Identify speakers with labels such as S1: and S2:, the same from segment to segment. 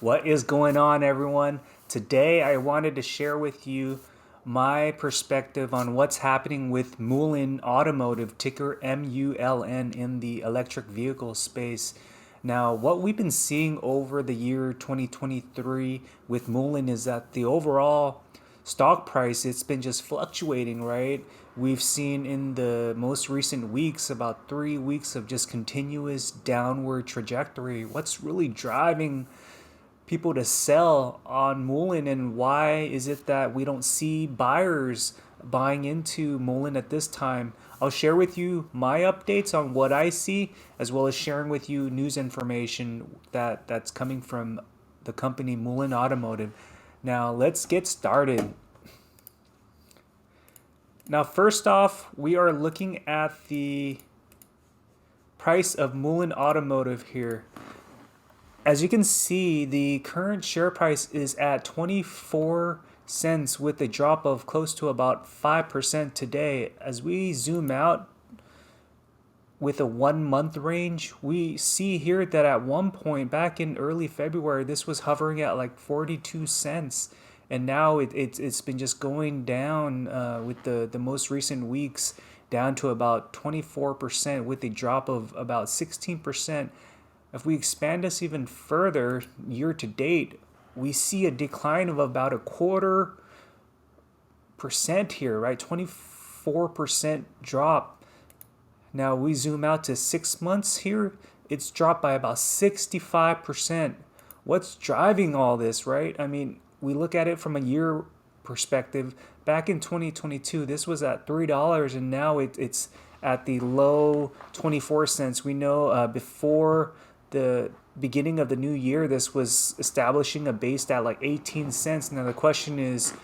S1: What is going on, everyone? Today I wanted to share with you my perspective on what's happening with Mullen Automotive, ticker MULN, in the electric vehicle space. Now, what we've been seeing over the year 2023 with Mullen is that the overall stock price, it's been just fluctuating, right? We've seen in the most recent weeks about 3 weeks of just continuous downward trajectory. What's really driving people to sell on Mullen, and why is it that we don't see buyers buying into Mullen at this time? I'll share with you my updates on what I see, as well as sharing with you news information that's coming from the company Mullen Automotive. Now let's get started. Now first off, we are looking at the price of Mullen Automotive here. As you can see, the current share price is at 24 cents with a drop of close to about 5% today. As we zoom out with a 1 month range, we see here that at one point back in early February, this was hovering at like 42 cents. And now it's been just going down with the most recent weeks down to about 24% with a drop of about 16%. If we expand this even further, year to date, we see a decline of about 0.25% here, right? 24% drop. Now we zoom out to 6 months here, it's dropped by about 65%. What's driving all this, right? I mean, we look at it from a year perspective. Back in 2022, this was at $3, and now it's at the low 24 cents. We know before the beginning of the new year, this was establishing a base at like 18 cents. Now the question is,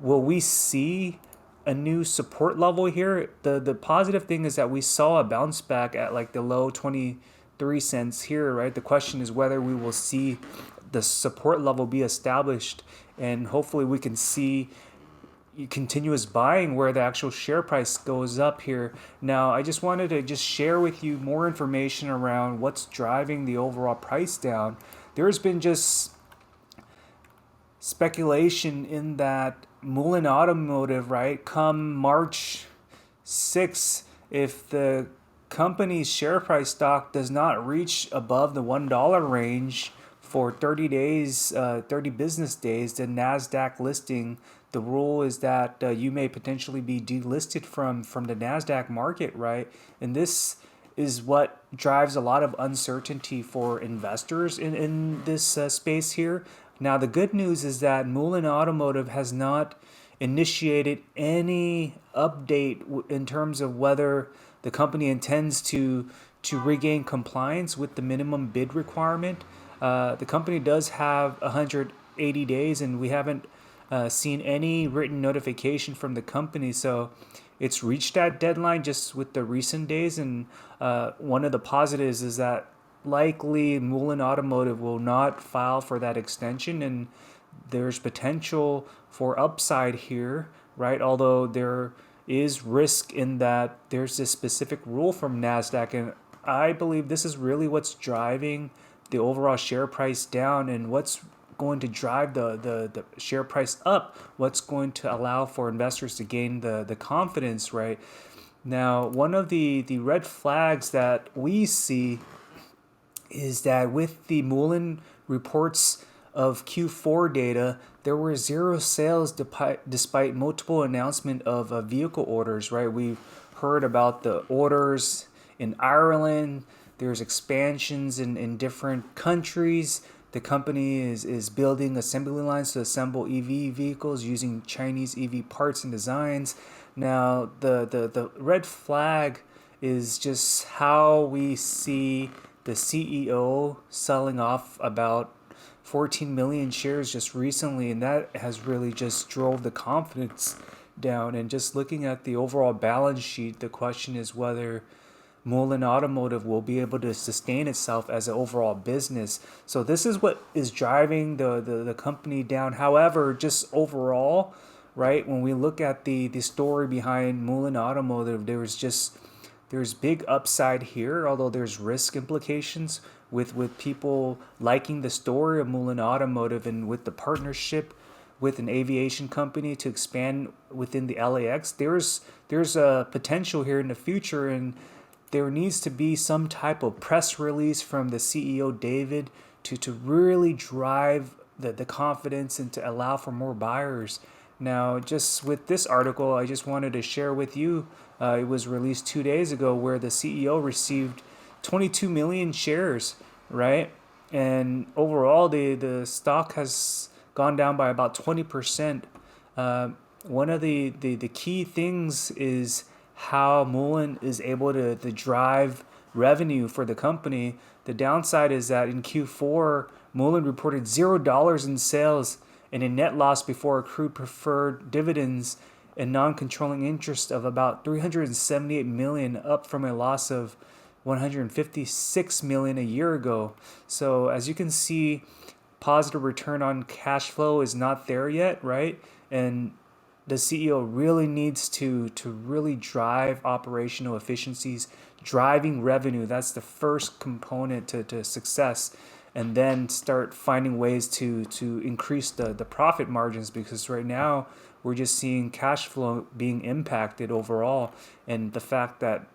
S1: will we see a new support level here? The positive thing is that we saw a bounce back at like the low 23 cents here, right? The question is whether we will see the support level be established, and hopefully we can see continuous buying where the actual share price goes up here. Now, I just wanted to just share with you more information around what's driving the overall price down. There's been just speculation in that Mullen Automotive, right, come March 6th, if the company's share price stock does not reach above the $1 range for 30 days, 30 business days, the NASDAQ listing, the rule is that you may potentially be delisted from the NASDAQ market, right? And this is what drives a lot of uncertainty for investors in this space here. Now, the good news is that Mullen Automotive has not initiated any update in terms of whether the company intends to regain compliance with the minimum bid requirement. The company does have 180 days, and we haven't seen any written notification from the company, so it's reached that deadline just with the recent days. And one of the positives is that likely Mullen Automotive will not file for that extension, and there's potential for upside here, right? Although there is risk in that there's this specific rule from NASDAQ, and I believe this is really what's driving the overall share price down, and what's going to drive the share price up, what's going to allow for investors to gain the confidence, right? Now, one of the red flags that we see is that with the Mullen reports of Q4 data, there were zero sales despite multiple announcement of vehicle orders, right? We've heard about the orders in Ireland. There's expansions in different countries. The company is building assembly lines to assemble EV vehicles using Chinese EV parts and designs. Now, the red flag is just how we see the CEO selling off about 14 million shares just recently, and that has really just drove the confidence down. And just looking at the overall balance sheet, the question is whether Mullen Automotive will be able to sustain itself as an overall business. So this is what is driving the company down. However, just overall, right, when we look at the story behind Mullen Automotive, there's big upside here, although there's risk implications with people liking the story of Mullen Automotive and with the partnership with an aviation company to expand within the LAX. There's a potential here in the future, and there needs to be some type of press release from the CEO David to really drive the confidence and to allow for more buyers. Now, just with this article, I just wanted to share with you, it was released 2 days ago, where the CEO received 22 million shares, right? And overall, the stock has gone down by about 20%. One of the key things is how Mullen is able to drive revenue for the company. The downside is that in Q4, Mullen reported $0 in sales and a net loss before accrued preferred dividends and non-controlling interest of about 378 million, up from a loss of 156 million a year ago. So as you can see, positive return on cash flow is not there yet, right? And the CEO really needs to really drive operational efficiencies, driving revenue. That's the first component to success. And then start finding ways to increase the profit margins, because right now we're just seeing cash flow being impacted overall. And the fact that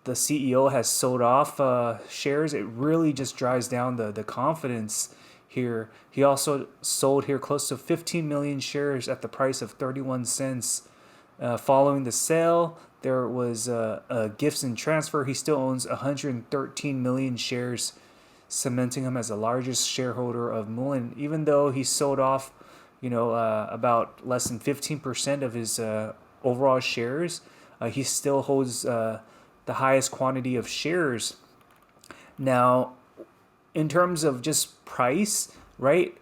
S1: the CEO has sold off shares, it really just drives down the confidence here. He also sold here close to 15 million shares at the price of 31 cents. Following the sale, there was a gifts and transfer. He still owns 113 million shares, cementing him as the largest shareholder of Mullen. Even though he sold off, about less than 15% of his overall shares, he still holds the highest quantity of shares. Now, in terms of just price, right?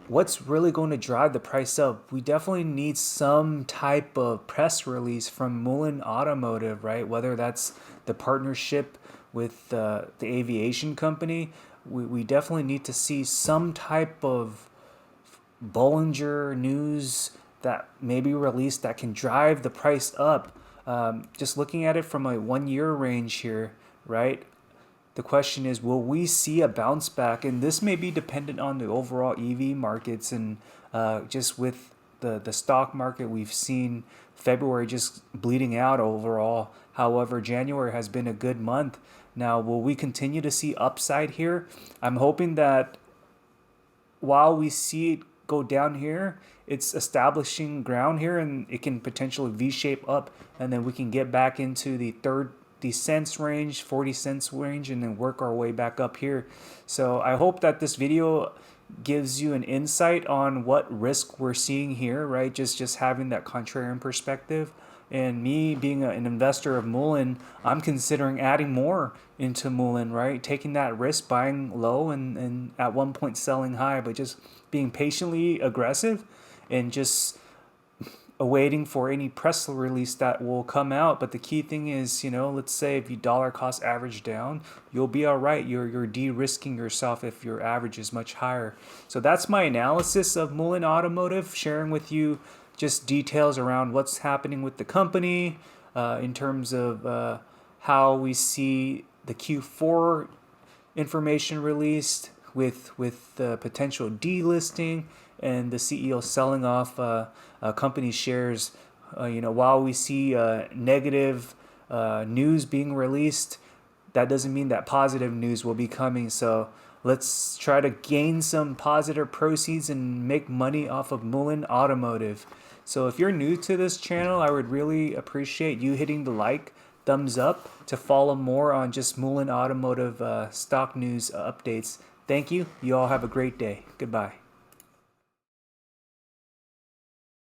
S1: What's really going to drive the price up? We definitely need some type of press release from Mullen Automotive, right? Whether that's the partnership with the aviation company, we definitely need to see some type of Bollinger News that may be released that can drive the price up. Just looking at it from a 1 year range here, right? The question is, will we see a bounce back? And this may be dependent on the overall EV markets, and just with the stock market, we've seen February just bleeding out overall. However, January has been a good month. Now, will we continue to see upside here? I'm hoping that while we see it go down here, it's establishing ground here, and it can potentially V-shape up, and then we can get back into the 30 cents range, 40 cents range, and then work our way back up here. So I hope that this video gives you an insight on what risk we're seeing here, right? Just having that contrarian perspective. And me being an investor of Mullen, I'm considering adding more into Mullen, right? Taking that risk, buying low and at one point selling high, but just being patiently aggressive and just awaiting for any press release that will come out. But the key thing is, let's say if you dollar cost average down, you'll be all right. You're de-risking yourself if your average is much higher. So that's my analysis of Mullen Automotive, sharing with you just details around what's happening with the company in terms of how we see the Q4 information released with the potential delisting and the CEO selling off company shares. While we see negative news being released, that doesn't mean that positive news will be coming. So let's try to gain some positive proceeds and make money off of Mullen Automotive. So if you're new to this channel, I would really appreciate you hitting the thumbs up to follow more on just Mullen Automotive stock news updates. Thank you. You all have a great day. Goodbye.